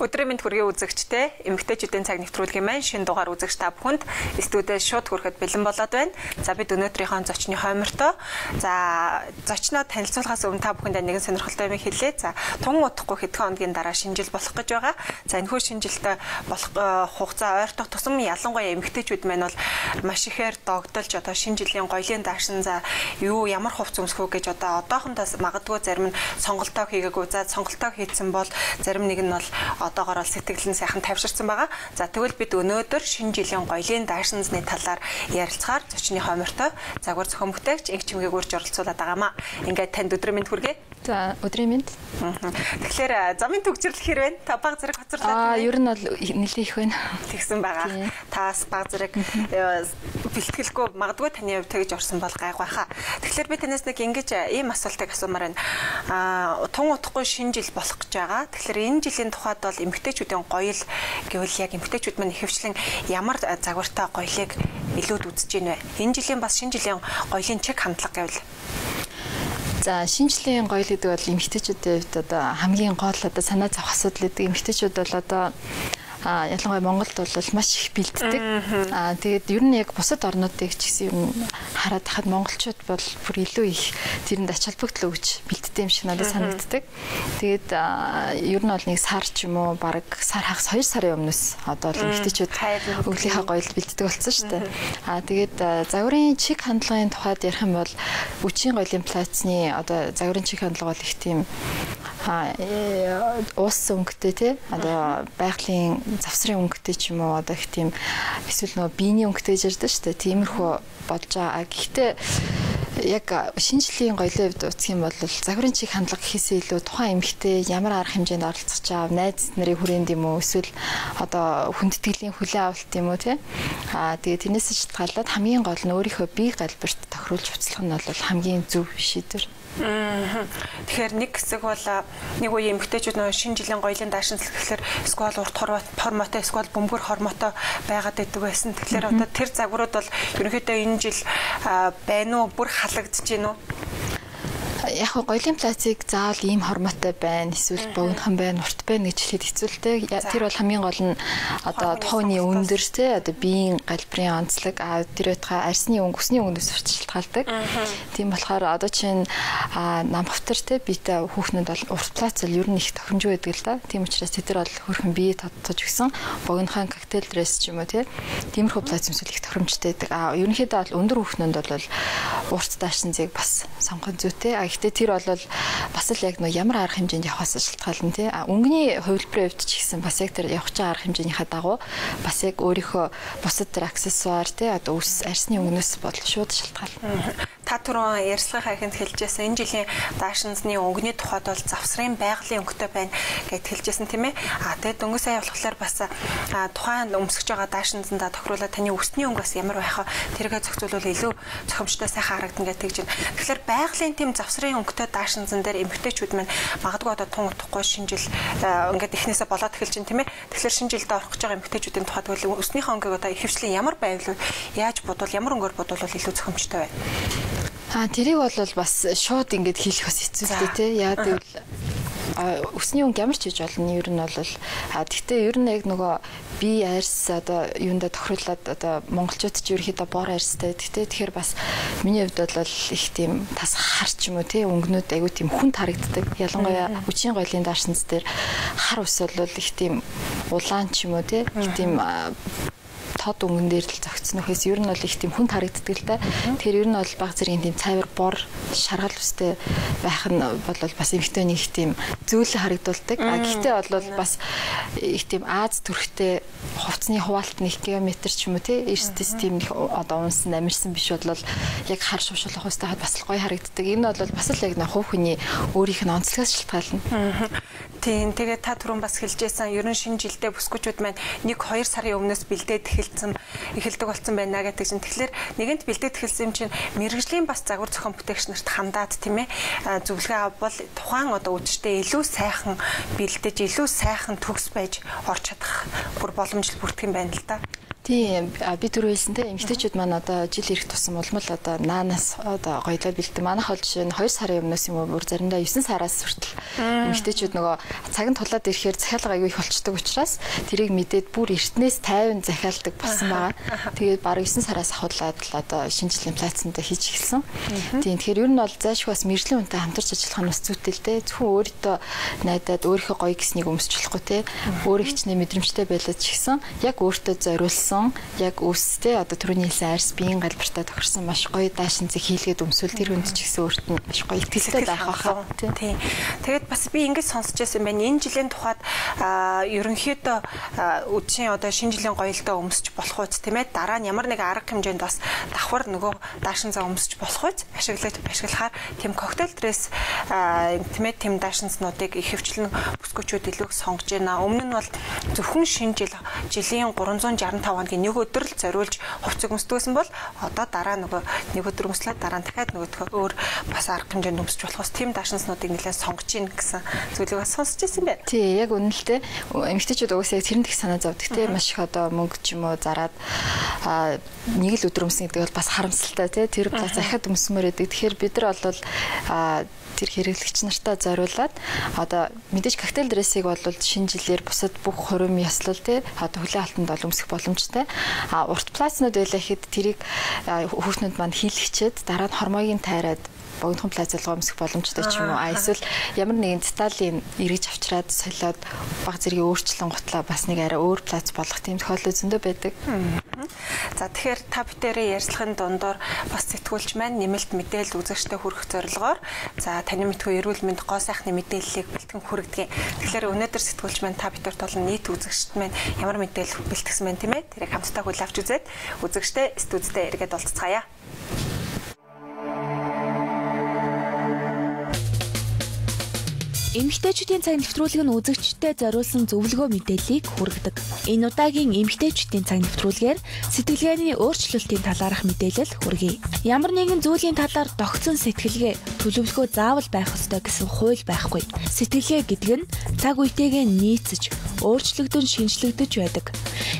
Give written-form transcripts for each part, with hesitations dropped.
Өдрийн мэнд хүргэе үзэгчтэй. Эмэгтэйчүүдийн цаг нэвтрүүлгийн маань шинэ дугаар үзэгч та бүхэнд студиэд шууд хүрэхэд бэлэн болоод байна. За бид өнөөдрийнхөө зочны хоймортой. За зочноо танилцуулахаас өмнө та бүхэнд нэгэн сонирхолтой юм хэлээ. За тун удахгүй хэдхэн хоногийн дараа шинэ жил болох гэж байгаа. За энэхүү шинэ жилдээ болох хугацаа ойртох тусам ялангуяа эмэгтэйчүүд маань бол маш ихээр догдолж одоо шинэ жилийн гоёлын даашин за юу ямар хувц өмсөх вэ гэж одоохондоо магадгүй зарим нь сонголтоо хийгээгүй. За сонголтоо хийсэн бол зарим нэг нь бол одоогоор сэтгэл нь сайхан тавьширсан байгаа. За тэгвэл бид өнөөдөр шинэ жилийн гоёлын даашинзны талаар ярилцахаар зочны хоймортой загвар зохион бүтээгч инх чимгээг урьж оролцуулаад байгаамаа. Ингээд танд өдрийн мэнд хүргэе. За өдрийн мэнд. Тэгэхээр замын төгжрөл хэр вэ? Та баг зэрэг хоцорлоо. Ер нь бол нэлээд их байна. Тэгсэн байгаа. Таас баг зэрэг бэлтгэлгүй магадгүй таны хувьд тэгж орсон бол гайг байхаа. Тэгэхээр би танаас нэг ингэж ийм асуултыг асуумаар байна. Тун удахгүй шинэ жил болох гэж байгаа. Тэгэхээр энэ жилийн тухайд бол эмэгтэйчүүдийн гоёл гэвэл яг эмэгтэйчүүд маань ихэвчлэн ямар загвартай гоёлыг илүүд үзэж байна вэ? Энэ жилийн бас шинэ жилийн гоёлын чиг хандлага гэвэл за шинэ жилийн гоёл гэдэг бол эмэгтэйчүүдийн хувьд одоо хамгийн гол одоо санаа зовх асуудал гэдэг эмэгтэйчүүд бол одоо ялангуяа Монголд бол маш их бэлддэг. Тэгээд ер нь яг бусад орнуудыг ч гэсэн юм хараад хахад монголчууд бол бүр илүү их тэрэнд ач холбогдол өгч бэлддэг юм шиг надад санагддаг. Тэгээд ер нь бол нэг сар ч юм уу баг сар хагас 2 сарын өмнөөс одоо л эмэгтэйчүүд өглийнхаа гоёлд бэлддэг болсон шүү дээ. Тэгээд загварын чиг хандлагын тухайд ярих юм бол Үчийн гоёлын плацны одоо загварын чиг хандлага бол их тийм уус өнгөтэй тий одоо байгалийн завсрын өнгөтэй ч юм уу одоо их тийм эсвэл нөгөө биений өнгөтэй ярьдаг шүү дээ. Тиймэрхүү болж байгаа. Гэхдээ яг шинэ жилийн гоёлын хувьд үзэх юм бол загварын чиг хандлага гэхээсээ илүү тухайн эмэгтэй ямар арга хэмжээнд оролцож байгаа, найз нарын хүрээнд юм уу эсвэл одоо хүндэтгэлийн хүлээн авалт юм уу тий. Тэгээд тэрнээс шалтгаалаад хамгийн гол нь өөрийнхөө бие галбирт тохируулж буцлах нь бол хамгийн зөв шийдвэр. Тэгэхээр нэг хэсэг бол нэг үе эмэгтэйчүүд нөө шинэ жилийн гоёлын даашин гэхэлэр сквал урт форматой сквал бөмбөр хормотой байгаад байдаг байсан. Тэгэхээр одоо тэр загварууд бол ерөнхийдөө энэ жил байна уу бүр халагдж гин үү? Яг гоёлын плацыг заавал ийм хормотой байна, эсвэл богинохон байна, урт байна гэж хэлээд хэцүүлтэй. Тэр бол хамгийн гол нь одоо тооны өндөр те одоо биеийн галбирын онцлог тэр байтугай арсны өнгө, өсний өнгнөөс шалтгаалдаг. Тийм болохоор одоо чинь нам хавтар те биетэй хүүхнүүд бол урт плац л ер нь их тохиромжгүй байдаг л да. Тийм учраас тэд бол хөрхөн бие тодтож өгсөн богинохон коктейл дресс ч юм уу те. Тиймэрхүү плац юмсэл их тохиромжтой байдаг. Ерөнхийдөө бол өндөр хүүхнүүд бол урт даашинзыг бас сонгох зүйтэй. Гэхдээ тэр бол бас л яг нөө ямар арга хэмжээнд явахаас шалтгаална тий. Өнгөний хувилбарын хувьд ч гэсэн бас яг тэр явах чагаа арга хэмжээнийхээ дагуу бас яг өөрийнхөө бусад тэр аксессуар тий одоо үс арсны өнгнөөс бодол шууд шалтгаална. Та түрүүн ярьцлагын хайханд хэлжсэн энэ жилийн даашинзны өнгөний тухайд бол завсрын байгалийн өнгөтэй байна гэд хэлжсэн тийм ээ. Тэгээд дөнгөж сая болохоор бас тухайн өмсөж байгаа даашинзандаа тохируулаад таны өсний өнгөөс ямар байхаа тэргээ зохицуулбал илүү зохимжтой сайхан харагдана гэж тэгж байна. Тэгэхээр байгалийн тийм завсрын өнгөтэй даашинзан дээр эмэгтэйчүүд маань магадгүй одоо тун утахгүй шинэ жил ингээд эхнээсээ болоод эхэлж байна тийм ээ. Тэгэхээр шинэ жилдээ орох гэж байгаа эмэгтэйчүүдийн тухайд бол өснийхөө өнгөийг одоо ихэвчлэн ямар байвал яаж бодвол ямар өнгөөр бодвол илүү зохимжтой вэ? Тэрийг бол бас шууд ингэж хийх бас хэцүүтэй тий. Яа гэвэл өсний өнгө ямар ч хийж болно. Ер нь бол гэхдээ ер нь яг нөгөө бие арьс одоо юундаа тохируулаад одоо монголчууд ч ерөөхдөө бор арьстай. Тэгэхээр бас миний хувьд бол их тийм тас хар ч юм уу тий өнгөнүүд айгүй тийм хүнд харагддаг. Ялангуяа Үчийн гоёлын даашинз дээр хар ус бол их тийм улаан ч юм уу тий их тийм тод өнгөн дээр л зогцсон нөхөөс ер нь бол их тийм хүнд харагддаг л да. Тэгэхээр ер нь бол баг зэргийн тийм цайвар бор шаргал үстэй байх нь бол бас эмэгтэйний их тийм зөөлөн харагдулдаг. Гэхдээ бол бас их тийм Аз төрхтэй хувцсны хуваалт 1 км ч юм уу тий эрсдэс тийм их одоо унсан амирсан биш бол яг хар шуушуулах үстэй хад бас л гоё харагддаг. Энэ бол бас л яг хувь хүний өөрийнх нь онцлогоос шалтгаална. Тийм тэгээд та түрүүн бас хэлжсэн ерөн шинэ жилдээ бүсгүүчүүд маань 1-2 сарын өмнөөс бэлдээд эхэлдэг болсон байна гэдэг чинь тэгэхээр нэгэнт бэлдээд эхэлсэн юм чинь мэрэгжлийн бас загвар зохион бүтээгч нарт хандаад тийм ээ зөвлөгөө авбал тухайн одоо үдштэй илүү сайхан бэлдэж илүү сайхан төгс байж орж чадах бүр боломжтой бүрдэх юм байна л да. Тийм би түрүү хэлсэнтэй эмэгтэйчүүд маань одоо жил ирэх тусам улмал одоо наанаас одоо гоёлоо бэлдэн. Манайх бол жишээ нь 2 сарын өмнөөс юм уу бүр заримдаа 9 сараас хүртэл эмэгтэйчүүд нөгөө цагт тулаад ирэхээр захиалга аягүй их болчдөг учраас тэрийг мэдээд бүр эртнээс 50 захиалдаг болсон байгаа. Тэгээд бараг 9 сараас ахуулаад л одоо шинэ жилийн плацнда хийж эхэлсэн. Тийм тэгэхээр ер нь бол заашгүй бас мэржлийн хүнтэй хамтарч ажиллах нь бас зүйтэй л дээ. Зөвхөн өөртөө найдаад өөрийнхөө гоё гэснийг өмсч болохгүй те. Өөр их чиний мэдрэмжтэй байлаа ч гэсэн яг өөртөө зориулсан яг үстэй одоо түрүүний хэлсэн арьс биеийн галбартаа тохирсон маш гоё даашин зэг хийлгээд өмсвөл тэр хүнд ч гэсэн өөрт нь маш гоё итгэлтэй байх баха. Тийм. Тэгээд бас би ингэж сонсч байсан юм байна. Энэ жилийн тухайд ерөнхийдөө үдшийн одоо шинэ жилийн гоёлдоо өмсч болох үст тийм ээ. Дараа нь ямар нэг арга хэмжээнд бас давхар нөгөө даашин заа өмсч болох үст ашиглахаар тийм коктейл дресс тийм ээ тийм даашинзнуудыг их хөвчлэн бүсгүүчүүд илүү сонгож байна. Өмнө нь бол зөвхөн шинэ жилийн 365 хоногийн нэг өдөр л зориулж хувцас өмсдөгсэн бол одоо дараа нөгөө нэг өдөр өмслээд дараа нь дахиад нөгөөх өөр бас арга хэмжээнд өмсч болохоос тийм даашинзнуудыг нэлээд сонгож ийн гэсэн зүйлийг сонсч ирсэн байна. Тий, яг үнэлтэй эмэгтэйчүүд угсаа яг тэрэн дэх санаа зовдөг тий маш их одоо мөнгө ч юм уу зараад нэг л өдөр өмсөн гэдэг бол бас харамсалтай тий тэр бас захиад өмсмөр байдаг. Тэгэхээр бид нар бол тэр хэрэглэгч нартаа зориулаад одоо мэдээж коктейл дрессийг бол шинэ жилээр бусад бүх хором яслал тий одоо хүлээ алтанд бол өмсөх боломжтой. Урт плацнууд байлаа гэхэд тэрийг хүүхнүүд маань хийлгчээд дараа нь хормойгийн тайраад богинохон плацалгаа өмсөх боломжтой ч юм уу. Эсвэл ямар нэгэн деталийн эргэж авчраад солиод баг зэргийн өөрчлөн гутлаа бас нэг арай өөр плац болгох тийм тохиолдол зөндөө байдаг. За тэгэхээр та бүтээрээ ярьцлагын дундуур бас сэтгүүлч маань нэмэлт мэдээлэл үзэгчтэй хүргэх зорилгоор за таны мэдхүй эрүүл мэнд гоо сайхны мэдээллийг бэлтгэн хүргэдэг. Тэгэхээр өнөөдөр сэтгүүлч маань та бүхэн толон нийт үзэгчд маань ямар мэдээлэл бэлтгэсэн байна тийм ээ? Тэрийг хамтдаа хүлээн авч үзээд үзэгчтэй студидтэй эргээд уулзцаая. Эмэгтэйчүүдийн цаг нэвтрүүлэг нь үзэгчдэд зориулсан зөвлөгөө мэдээллийг хүргэдэг. Энэ удаагийн эмэгтэйчүүдийн цаг нэвтрүүлгээр сэтгэлгээний өөрчлөлтийн талаарх мэдээлэл хүргэе. Ямар нэгэн зүйлийн талаар тогтсон сэтгэлгээ төлөвлөгөө заавал байх ёстой гэсэн хууль байхгүй. Сэтгэлгээ гэдэг нь цаг үетэйгээ нийцэж, өөрчлөгдөн шинжлэгдэж байдаг.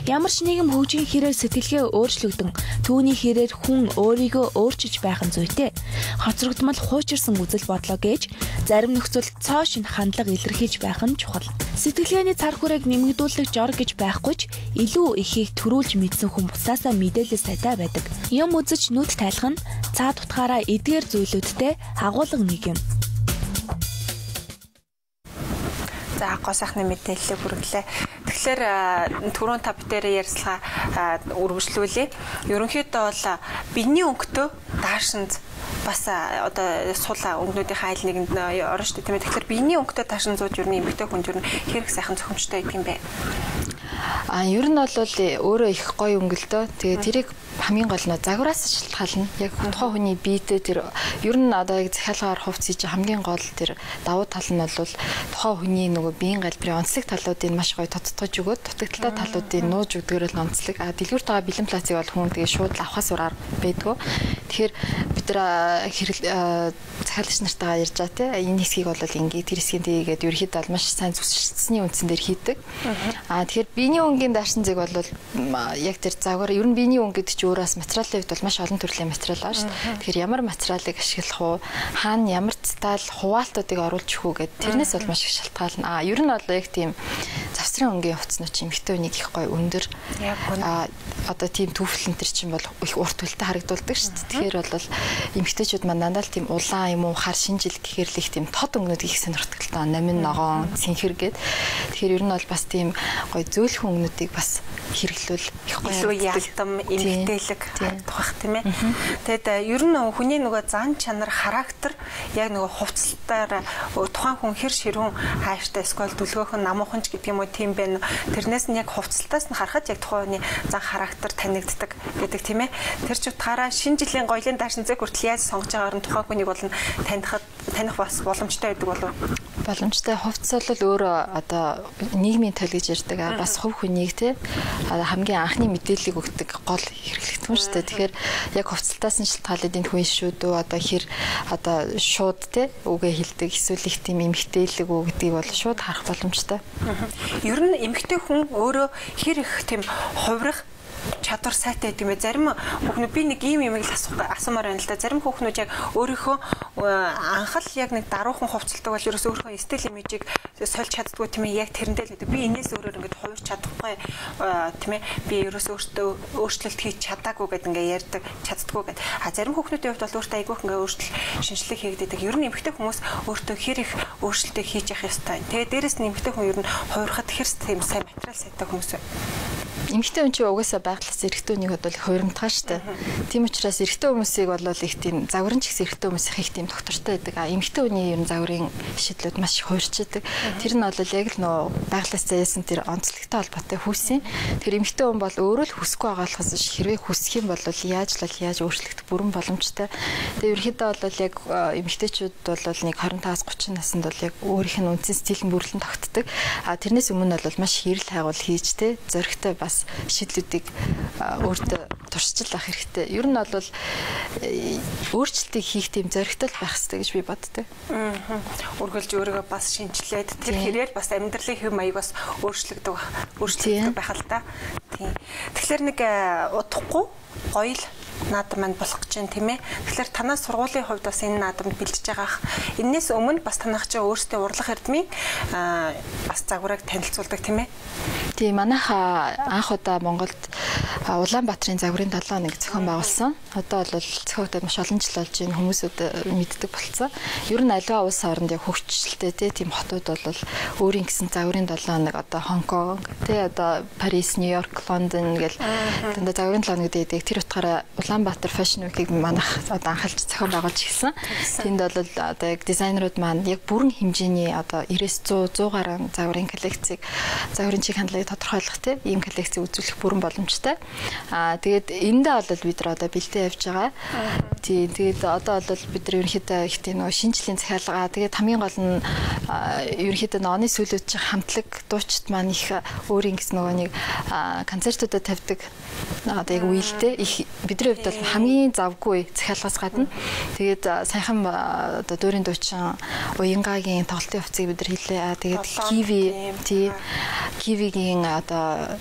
Ямар ч нэгэн хөгжийн хэрээр сэтгэлгээ өөрчлөгдөн, түүний хэрээр хүн өөрийгөө өөрчилж байх нь зүйтэй. Хоцрогдмол хуучирсан үзэл бодлоо гэж зарим нөхцөлд цоо шин хандлага илэрхийлж байх нь чухал. Сэтгэлгээний цар хүрээг нэмэгдүүлэх жор гэж байхгүй ч илүү ихийг төрүүлж мэдсэн хүн бусаасаа мэдээлэл сайтай байдаг. Юм үзэж нүд тайлах нь цаад утгаараа эдгээр зүйлүүдтэй агуулга нэг юм. За гоо сайхны мэдээллийг хүргэлээ. Тэгэхээр түрүүн та бүтээрээ ярьцлага үргэлжлүүлээ. Ерөнхийдөө бол биений өнгөтэй даашинз бас одоо суулаа өнгөнүүдийн айл нэгэнд орно шүү дээ тийм ээ. Тэгэхээр биений өнгөтэй даашинзууд юу нэг эмэгтэй хүн юу хэрэг сайхан зохимжтой гэдэг юм бэ? Ер нь бол өөрөө их гоё өнгөлдөө. Тэгээ тэрийг хамгийн гол нь загвараас шалтгаална. Яг тухайн хүний биедээ тэр ер нь одоо яг захиалгаар хувцсий чи хамгийн гол тэр давуу тал нь бол тухайн хүний нөгөө биеийн галбирын онцлог талуудыг маш гоё тодтогч өгөөд дутагдaltaй талуудыг нууж өгдөгөрөл онцлог. Дэлгүүрт байгаа бэлэн пластик бол хүн тэгээ шууд авахаас ураар байдгүй. Тэгэхээр бид нар захиалагч нартайгаа ярьж байгаа тийм энэ хэсгийг бол ингээ тэр хэсгийн тийгээд ерөөхдөө бол маш сайн зүсчсний үндсэн дээр хийдэг. Тэгэхээр биений өнгийн даашин зэг бол яг тэр загвар ер нь биений өнгө гэдэг чинь өөрөөс материалын хувьд бол маш олон төрлийн материал байгаа шүү дээ. Тэгэхээр ямар материалыг ашиглах уу, хаана ямар цэтал хуваалтуудыг оруулж өгөх үү гэдэг тэрнээс бол маш их шалтгаална. Ер нь бол яг тийм завсрын өнгийн хувцснууд чинь эмэгтэй хүнийг их гоё өндөр одоо тийм түүхлэн төр чинь бол их урт үлтэй харагдуулдаг шүү дээ. Тэгэхээр бол эмэгтэйчүүд маань дандаа л тийм улаан юм уу хар шинжил гэхээр л их тийм тод өнгөнүүд их сонирхтолтой номин ногоон цэнхэр гээд тэгэхээр ер нь бол бас тийм гоё зөөлхөн өнгөнүүдийг бас хэрэглүүл их гоё ялдам эмэгтэйлэг тухах тийм ээ. Тэгэд ер нь хүний нөгөө зан чанар характер яг нөгөө хувцалтаар тухайн хүн хэр ширүүн хайштай эсвэл дүлгөөхөн намуухан ч гэдэг юм уу тийм байна. Тэрнээс нь яг хувцалтаас нь харахад яг тухайн хүний зан характер танигддаг гэдэг тийм ээ. Тэр ч утгаараа шинэ жилийн гоёлын даашин зэг хүртэл яаж сонгож байгаагаар нь тухайн хүнийг бол таних бас боломжтой байдаг болов уу? Боломжтой. Хувцас бол өөрөө одоо нийгмийн тал гэж ярьдаг. Бас хувь хүнийг те хамгийн анхны мэдээллийг өгдөг гол хэрэглэгдэхүүн шүү дээ. Тэгэхээр яг хувцалтаас нь шалтгаалаад энэ хүн шүү дөө одоо хэр одоо шууд те үгээ хэлдэг эсвэл их тийм эмгтээлэг үү гэдгийг бол шууд харах боломжтой. Ер нь эмгтэй хүн өөрөө хэр их тийм хувирах чадвар сайтай гэдэг юм ээ. Зарим хүүхнүүд би нэг ийм юмыг асуумаар байна л да. Зарим хүүхнүүд яг өөрийнхөө анхал яг нэг даруухан хувцалдаг бол ерөөсөө өөрийнхөө стил имижийг сольж чаддгүй тийм ээ. Яг тэрэндээ л гэдэг. Би энэс өөрөөр ингээд хувирч чадахгүй тийм ээ. Би ерөөсөө өөртөө өөрчлөлт хийж чадаагүй гэдэг ингээд ярьдаг, чаддгүй гэдэг. Зарим хүүхнүүдийн хувьд бол өөртөө айгүйх ингээд өөрчлөлт шинжилгээ хийгддэг. Ер нь эмэгтэй хүмүүс өөртөө хэр их өөрчлөлтөө хийж явах ёстой. Тэгээ дээрэс нь эмэгтэй хүн ер нь хувирахад хэр тийм сайн материал сайтай хүмүүс байна. Эмэгтэй хүн чинь угаасаа байглаас эрэгтэй хүнийг бодвол хуримтгаа штэ. Тийм учраас эрэгтэй хүмүүсийг болол их тийм загварын ч гэсэн эрэгтэй хүмүүсийн их тийм доктортой байдаг. Эмэгтэй хүний ер нь загварын шийдлүүд маш их хуурчдаг. Тэр нь бол яг л нөө байглаас заяасан тэр онцлогтой холбоотой хүүсийн. Тэр эмэгтэй хүн бол өөрөө л хүсэхгүй байгаа болохоос хэрвээ хүсэх юм бол яаж өөрчлөгдөх бүрэн боломжтой. Тэгээ ерөнхийдөө бол яг эмэгтэйчүүд бол нэг 25-аас 30 наснд бол яг өөрийнх нь үндсэн стилийн бүрлэн тогтдог. Тэрнээс өмнө бол маш их эрэл хайгуул хийж тэ зөрөгтэй бас шийдлүүдийг өөртөө туршиж авах хэрэгтэй. Ер нь бол өөрчлөлтийг хийх тийм зоригтой байх хэрэгтэй гэж би боддог. Үргэлж өөрийгөө бас шинжилээд тэр хэрээр бас амьдралын хэв маяг бас өөрчлөгдөв байх л та. Тийм. Тэгэхээр нэг удахгүй гоё л наадам маань болох гэж байна тийм ээ. Тэгэхээр танаас сургуулийн хувьд бас энэ наадамд бэлдэж байгаах. Энээс өмнө бас танах чинь өөрсдөө урлах эрдмийн бас загварыг танилцуулдаг тийм ээ. Тийм манайх анх удаа Монголд Улаанбаатарын загварын 7 хоног зохион байгуулсан. Одоо бол зохиогдоод маш олон жил болж энэ хүмүүсүүд мэддэг болцсон. Ер нь аливаа улс орнд яг хөгжөлтэй тийм хотууд бол өөрийн гэсэн загварын 7 хоног одоо Хонконг тий одоо Парис, Нью-Йорк, Лондон гэл дандаа загварын 7 хоног дээдэг. Тэр утгаараа Улаанбаатар Fashion Week-ийг манайх одоо анхaalж зохион байгуулж ирсэн. Тэнд бол одоо яг дизайнерууд маань яг бүрэн хэмжээний одоо 90-100 гаруй загварын коллекцийг загварын чиг хандлагыг тодорхойлох тийм ийм коллекцийг үзүүлэх бүрэн боломжтой. Тэгээд эндээ бол бид нар одоо бэлдээ явьж байгаа. Тэгээд одоо бол бид нар ерөнхийдөө их тийм нөгөө шинжлэлийн захиалга тэгээд хамгийн гол нь ерөнхийдөө оны сүүлүүд чинь хамтлаг дуучид маань их өөрийн гэсэн нөгөө нэг концертуудад тавьдаг одоо яг үеэлтэй их бидний хувьд бол хамгийн завгүй захиалгаас гадна тэгээд саяхан одоо дуурийн дуучин Уянгагийн тоглолтын хувцсыг бид нар хийлээ. Тэгээд Кивигийн одоо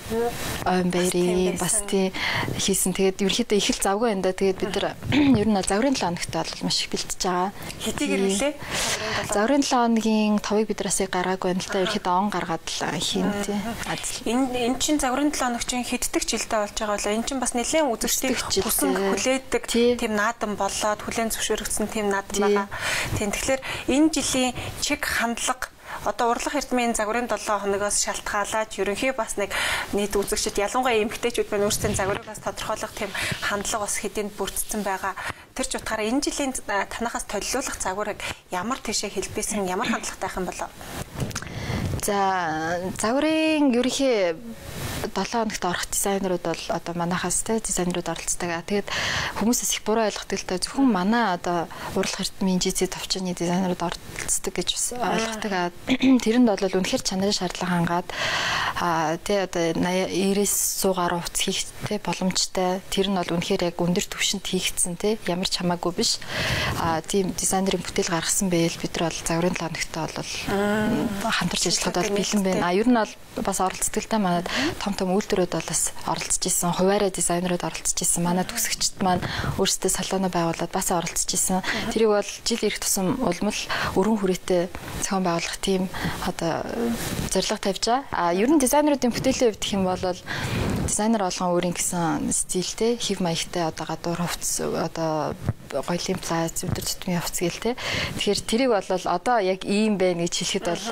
Ойнбери бас тий хийсэн. Тэгээд ерөнхийдөө их л завгүй энэ. Тэгээд бид нар ер нь загварын 7 хоногт бол маш их бэлтэж байгаа. Хэдийгээр үлээ? Загварын 7 хоногийн 5-ыг бид нараас гаргаагүй байна л да. Ерөнхийдөө он гаргаад л хийн тий. Энэ чинь загварын 7 хоног чинь хэддэг жилдээ болж байгаа бол энэ чинь бас нэлээд үзэгчдийг хүсэн хүлээдэг тийм наадам болоод хүлээн зөвшөөрөгдсөн тийм наадам байгаа. Тийм тэгэхээр энэ жилийн чиг хандлага одоо урлах эрдмийн загварын 7 хоногоос шалтгаалаад ерөнхий бас нэг нийт үзэгчид ялангуяа эмэгтэйчүүд байна өөрсдийн загварыг бас тодорхойлох тийм хандлага бас хэдийнд бүрдсэн байгаа. Тэр ч утгаараа энэ жилийн танахаас толиулах загварыг ямар тийшээ хэлбэсэн ямар хандлагатай байх юм болоо? За загварын ерөнхий 7 хоногт орох дизайнерууд бол одоо манайхаас те дизайнерууд оролцдог. Тэгээд хүмүүсээс их буруу ойлгодог л та зөвхөн манай одоо урлах эрдмийн GZ товчны дизайнерууд оролцдог гэж бас ойлгодог. Тэрэнд бол үнэхээр чанарын шаардлага хангаад те одоо 90-100 гаруй хувц хийх те боломжтой. Тэр нь бол үнэхээр яг өндөр түвшинд хийгдсэн те ямар ч хамаагүй биш. Тийм дизайнерын бүтээл гаргасан байл бид нар бол загварын 7 хоногт бол хамтарч ажиллахад бол бэлэн байна. Ер нь бол бас оролцдог л та манад том үйлдвэрүүд бол бас оролцож исэн, хуваарай дизайнерууд оролцож исэн, манай төгсөгчд маань өөрсдөө салоноо байгуулад бас оролцож исэн. Тэрийг бол жил ирэх тусам улмал өргөн хүрээтэй зохион байгуулах тийм одоо зорилго тавьж байгаа. Ер нь дизайнеруудын бүтээлийн хувьд гэх юм бол дизайнер болгон өөрийн гэсэн стилтэй, хэв маягтай одоо гадуур хувцс одоо гоёлын плац өдөр тутмын хувцс гээл те. Тэгэхээр тэрийг бол одоо яг ийм байна гэж хэлэхэд бол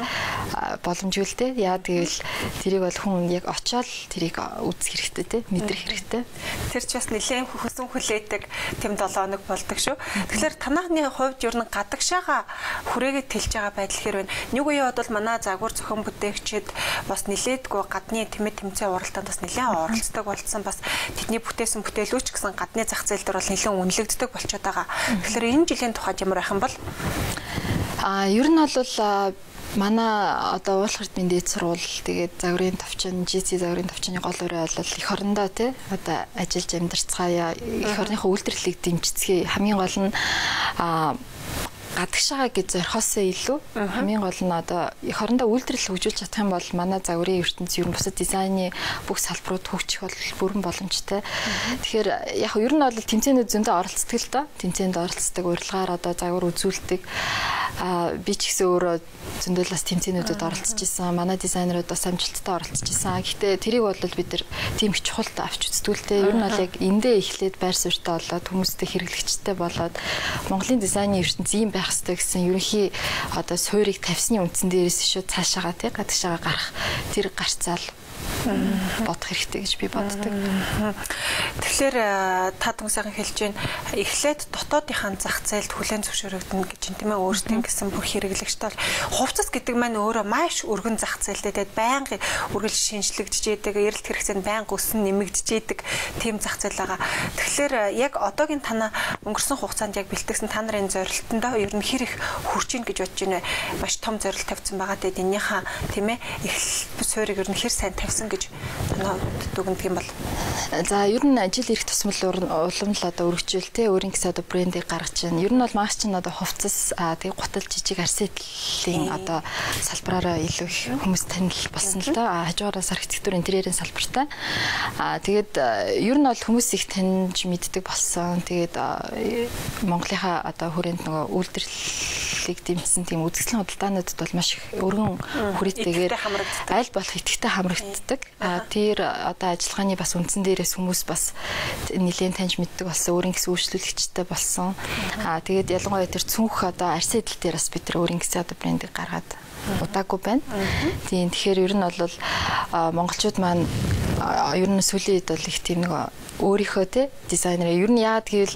боломжгүй л те. Яа гэвэл тэрийг бол хүн яг очиод тэрийг үзэх хэрэгтэй те, мэдрэх хэрэгтэй. Тэр ч бас нэлээд хүсэн хүлээдэг тэм 7 хоног болдог шүү. Тэгэхээр танахны хувьд ер нь гадагшаага хүрээгээ тэлж байгаа байдал хэр байна. Нэг үе бодвол манай загвар зохион бүтээгчид бас нэлээдгүй гадны тэмээ тэмцээ уралдаанд бас нэлээд оролцдог болсон. Бас тэдний бүтээсэн бүтээлүүч гэсэн гадны зах зээл дээр бол нэлээд үнэлэгддэг болчиход байгаа. Тэгэхээр энэ жилийн тухайд ямар байх юм бол? Ер нь бол манай одоо уулах эрдмийн дээд сургууль тэгээд загварын товчин GZ загварын товчны гол өрөө бол эх орондоо тий одоо ажиллаж амьдарцгаая эх орныхоо үйлдвэрлэлийг дэмжицгээе хамгийн гол нь гадагшаага гэж зорхосоо илүү хамгийн гол нь одоо эх орондоо үйлдвэрлэл хөгжүүлж чадах юм бол манай загварын ертөнц ер нь бусад дизайны бүх салбарууд хөгжих бол бүрэн боломжтой. Тэгэхээр яг ер нь бол тэмцээнүүд зөндөө оролцдог л доо. Тэмцээнд оролцдог, урилгаар одоо загвар үзүүлдэг. Би ч гэсэн өөрөө зөндөө бас тэмцээнүүдэд оролцож исэн. Манай дизайнерууд бас амжилттай оролцож исэн. Гэхдээ тэрийг бол бид нар тийм их чухал авч үзтгүүлтэй. Ер нь бол яг эндээ эхлээд байр суурьтай болоод хүмүүстэй хэрэглэгчтэй болоод Монголын дизайны ертөнц ийм байх ёстой гэсэн ерөнхий одоо суурийг тавьсны үндсэн дээрээс шууд цаашаага тий гадагшаага гарах тэр гарцаал бодох хэрэгтэй гэж би боддог. Тэгэхээр та түн сайхан хэлж байна. Эхлээд дотоодынхаа зах зээлд хүлээн зөвшөөрөгдөнө гэж юм тийм ээ өөрсдийн гэсэн бүх хэрэглэгчтэй бол хувцас гэдэг маань өөрөө маш өргөн зах зээлтэй тэгээд байнга үргэлж шинжлэгдэж идэг, эрэлт хэрэгцээнд байнга өсөн нэмэгдэж идэг тийм зах зээл байгаа. Тэгэхээр яг одоогийн танаа өнгөрсөн хугацаанд яг бэлтгэсэн та нарын зорилтондоо ер нь хэр их хүрч ийн гэж бодож байна. Маш том зорилт тавьсан байгаа. Тэгээд энийхээ тийм ээ их суурийг ер нь хэр сайн тавьсан гэж танаа дүгнэдэг юм бол. За ер нь жил ирэх тусмал улам л одоо өргөжүүл те өөрийн гэсэн одоо брендийг гаргаж байна. Ер нь бол маш чинь одоо хувцас тэгээ гутал жижиг арсетлын одоо салбараараа илүү их хүмүүс танил болсон л да. Хажуугараас архитектур интерьерийн салбартай. Тэгээд ер нь бол хүмүүс их таньж мэддэг болсон. Тэгээд Монголынхаа одоо хүрээнд нөгөө үйлдвэрлэлийг дэмжсэн тийм үзэсгэлэн худалдаануудад бол маш их өргөн хүрээтэйгээр аль болох идэвхтэй хамрагддаг. Тэр одоо ажиллагааны бас үндсэн дээрээс хүмүүс бас нэлээд таньж мэддэг болсон. Өөрийн гэсэн үйлчлүүлэгчтэй болсон. Тэгээд ялангуяа тэр цүнх одоо арсэдл дээр бас бид тэр өөрийн гэсэн одоо брендийг гаргаад удаагүй байна. Тийм тэгэхээр ер нь бол монголчууд маань ер нь сүүлийн үед бол их тийм нэг өөрийнхөө те дизайнер ер нь яагаад гэвэл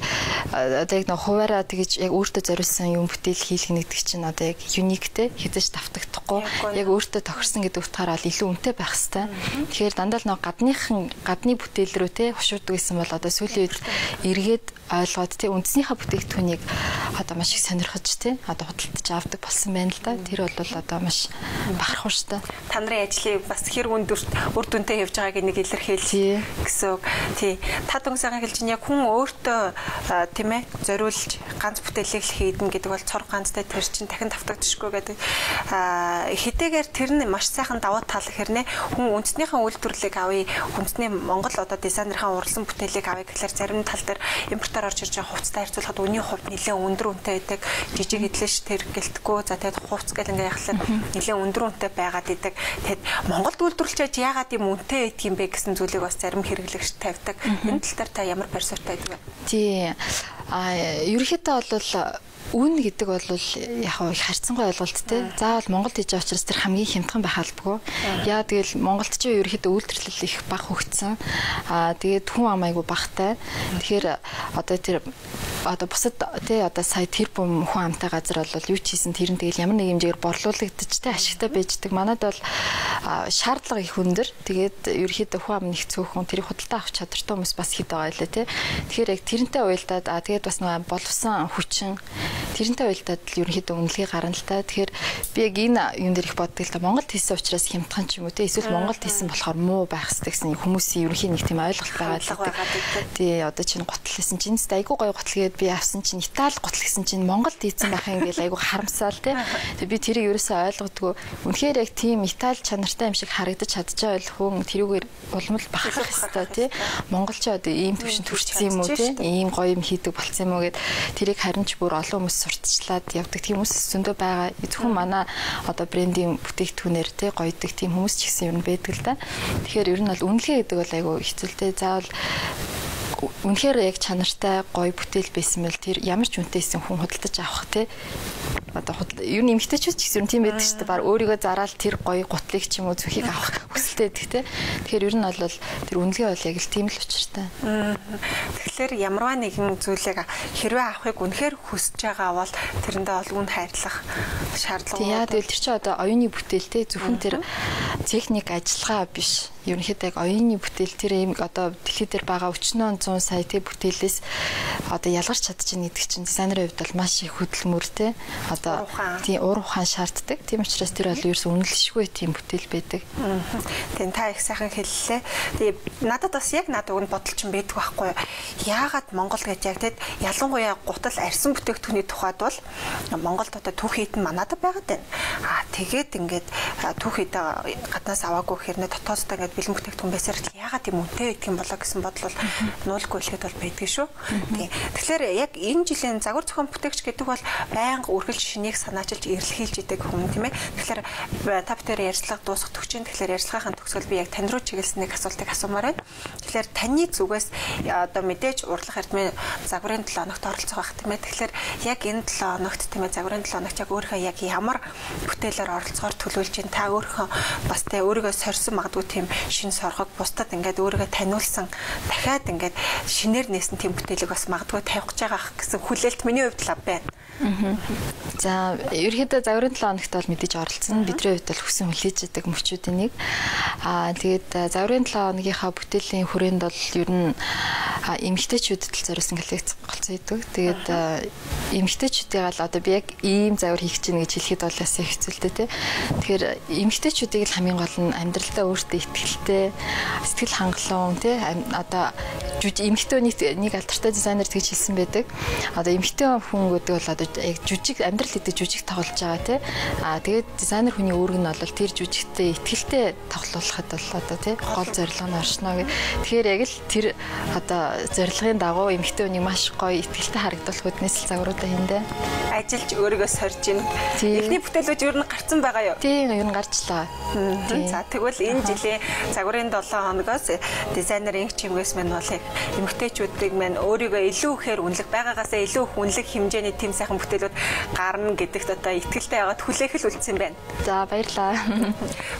одоо яг нэг хуваараа тэгж яг өөртөө зориулсан юм бүтээл хийх нэгдэг чинь одоо яг юниктэй хэзээ ч давтагдахгүй яг өөртөө тохирсон гэдэг утгаараа илүү үнэтэй байх хэвээр. Тэгэхээр дандаа л нэг гадны бүтээл рүү те хушуудаг гэсэн бол одоо сүүлийн үед эргээд ойлгоод те үндснийхээ бүтээгдэхүүнийг одоо маш их сонирхож те одоо худалдаж авдаг болсон байна л да. Тэр бол одоо маш бахархуу шүү дээ. Та нарын ажлыг бас хэр үр дүнтэй явж байгааг нэг илэрхийлж гэсэн үг. Тий. Та түн сайхан хэлж чинь яг хүн өөртөө тийм ээ зориулж ганц бүтээлийг хийдэн гэдэг бол цор ганцтай тэр чинь дахин давтагдчихгүй гэдэг. Хэдийгээр тэр нь маш сайхан даваа тал хэрнээ хүн үндснийхээ үйлдвэрлэлийг авъя, үндэсний Монгол одоо дизайнерын уралсан бүтээлийг авъя гэхлээр зарим тал дээр импортоор орж ирж байгаа хувцастай харьцуулахад үнийн хувьд нэлээд өндөр үнэтэй байдаг. Жижиг эдлэж тэр гэлтэхгүй за тэгээд хувцас гэл ингээ яхахлаар нэлээд өндөр үнэтэй байгаад идэг. Тэгэд Монголд үйлдвэрлэж яагаад юм үнэтэй идэх юм бэ гэсэн зүйлийг бас зарим хэрэглэгч тавьдаг. Энэ тал дээр та ямар барь суурьтай байдаг вэ? Тий. Ерөнхийдөө бол үн гэдэг бол яг харьцангуй ойлголттой. Заавал Монголд хийж байгаа учраас тэр хамгийн хямдхан байх албагүй. Яа тэгэл Монголд ч ерөөхдөө үйлдвэрлэл их бага хөгжсөн. Тэгээд хүн ам айгу багтай. Тэгэхээр одоо тэр одоо бусад тий одоо сая тэр бум хүн амтай газар бол юу ч хийсэн тэр нь тэгэл ямар нэг хэмжээгээр борлуулагдаж тий ашигтай байждаг. Манайд бол шаардлага их өндөр. Тэгээд ерөөхдөө хүн ам нэг цөөхөн тэрийг худалдаа авах чадвартай хүмүүс бас хэд байгаа лээ тий. Тэгэхээр яг тэрнтэй уялдаад тэгээд бас нэг боловсон хүчин тэрнтэй уялдаад л ерөнхийдөө үнэлгээ гарна л та. Тэгэхээр би яг энэ юм дээр их боддог л та. Монголд хийсэн учраас хямдхан ч юм уу те. Эсвэл Монголд хийсэн болохоор муу байх хэрэгтэй гэсэн хүмүүсийн ерөнхий нэг тийм ойлголт байгаа л та. Тий одоо чинь гутал хийсэн чинь айгүй гоё гутал гээд би авсан чинь Итали гутал гэсэн чинь Монголд хийсэн байх юм гээл айгүй харамсаал те. Тэгээ би тэрийг ерөөсөө ойлгодгүй. Үнэхээр яг тийм Итали чанартай юм шиг харагдаж чадчихаа байх хүн тэрүүгээр уламл бахархах хэрэгтэй те. Монгол ч одоо ийм төвшөнд хүрсэн юм уу те. Ийм гоё юм хийдэг болцсон юм уу гэд тэрийг харин ч бүр олон хүмүүс сурталчлаад явдаг тийм хүмүүс зөндөө байгаа. Зөвхөн манай одоо брендинг бүтээгдэхүүнээр те гоёдаг тийм хүмүүс ч гэсэн юм байдаг л да. Тэгэхээр ер нь бол үнэлгээ гэдэг бол айгүй хэцүүлтэй. Заавал үнэхээр яг чанартай гоё бүтээл байсан мэл тэр ямар ч үнэтэйсэн хүн худалдаж авах те. Одоо ер нь эмгтээчүүд ч гэсэн тийм байдаг шүү дээ. Баг өөрийгөө зараал тэр гоё гутлыг ч юм уу зүхийг авах хүсэлтэй байдаг те. Тэгэхээр ер нь бол тэр үнэлгээ бол яг л тийм л учиртай. Тэгэхээр ямарваа нэгэн зүйлийг хэрвээ авахыг үнэхээр хүсэж байгаа бол тэрэндээ бол үн хайрлах шаардлага. Тийм яа тэгэл тэр чинь одоо оюуны бүтээл те зөвхөн тэр техник ажиллагаа биш. ерөнхийдөө яг оюуны бүтээл тэр ийм одоо дэлхий дээр байгаа 40-100 сая тий бүтээлээс одоо ялгарч чадчихна гэдэг чинь дизайнерын хувьд бол маш их хөдөлмөртэй. Одоо тий уур ухаан шаарддаг. Тийм учраас тэр бол ерөөс үнэлшгүй тийм бүтээл байдаг. Тийм та их сайхан хэллээ. Тэгээ надад бас яг надад өгн бодол ч юм байдаг байхгүй юу? Яагаад Монгол гэж яг тэгэд ялангуяа гутал арьсан бүтээгдэхүүний тухайд бол Монголд одоо түүхийд нь манад байгаад байна. Тэгээд ингээд түүхийд гаднаас аваагүй хэрнээ дотоосдоо ингээд бэлэн бүтээгдэхүүн байсаар яагаад тийм үнэтэй байдаг юм болоо гэсэн бодол бол нуулгүй хэлэхэд бол байдаг шүү. Тийм. Тэгэхээр яг энэ жилийн загвар зохион бүтээгч гэдэг бол байнга үргэлж шинийг санаачилж эрэлхийлж идэг хүн тийм ээ. Тэгэхээр та бүхэн ярьцлага дуусах төгчийн тэгэхээр ярьцлагын төгсгөл би яг тань руу чиглэсэн нэг асуултыг асуумаар байна. Тэгэхээр таны зүгээс одоо мэдээж урлах эрдмийн загварын 7 хоногт оролцох байх тийм ээ. Тэгэхээр яг энэ 7 хоногт тийм ээ загварын 7 хоногт яг өөрийнхөө яг ямар бүтээлээр оролцохоор төлөвлөж ин та өөрийнхөө бас тэ өөрийгөө сорьсон магадгүй тийм шин сорхог бусдад ингээд өөрийгөө таниулсан дахиад ингээд шинээр нээсэн тийм бүтээлийг бас магадгүй тавих гэж байгаа гэсэн хүлээлт миний хувьд л байна. За ерөнхийдөө загварын 7 хоногт бол мэдээж оролцсон. Бидний хувьд бол хүсэн хүлээж идэг мөчүүдийн нэг. Тэгээд загварын 7 хоногийнхаа бүтээлийн хүрээнд бол ер нь эмэгтэйчүүдэд л зориулсан коллекц голцсон идэг. Тэгээд эмэгтэйчүүдийг л одоо би яг ийм загвар хийх гэж гэж хэлэхэд бол бас хэцүүлтэй тий. Тэгэхээр эмэгтэйчүүдийг л хамгийн гол нь амьдралдаа өөртөө итгэлтэй, сэтгэл хангалуун тий одоо эмэгтэй нэг алдартай дизайнер тэгж хэлсэн байдаг. Одоо эмэгтэй хүн гэдэг бол одоо яг жүжиг амьдрал гэдэг жүжиг тоглож байгаа тий. Тэгээд дизайнер хүний үүрэг нь бол тэр жүжигтэй итгэлтэй тоглуулахад бол одоо тий гол зорилго нь оршно гэх. Тэгэхээр яг л тэр одоо зорилгын дагуу эмэгтэй хүнийг маш гоё итгэлтэй харагдуулах үднээс л загваруудаа хийндэ. Ажиллаж өөрийгөө сорж ийн. Эхний бүтээлүүд ер нь гарцсан байгаа юу? Тийм, ер нь гарчлаа. За тэгвэл энэ жилийн загварын 7 хоногоос дизайнерын чимгээс мань бол эмэгтэйчүүдийг мань өөрийгөө илүү ихээр үнэлэх байгаагаасаа илүү их үнэлэх хэмжээний тэм сайхан бүтээлүүд гарна гэдэгт одоо итгэлтэй байгаад хүлээх л үлдсэн байна. За баярлалаа.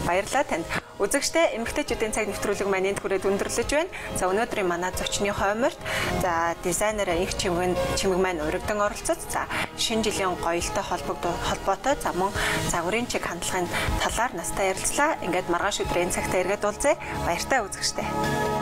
Баярлалаа танд. Үзэгчдээ эмэгтэйчүүдийн цаг нэвтрүүлэг маань энд хүрээд өндөрлөж байна. За өнөөдрийн манай зочны хойморт за дизайнер их чимэг маань урагдан оролцож за шинэ жилийн гоёлтой холбоотой за мөн загварын чиг хандлагын талаар настай ярилцлаа. Ингээд маргааш өдрийн цагтаа эргээд уулзъя. Баяртай үзэгчдээ.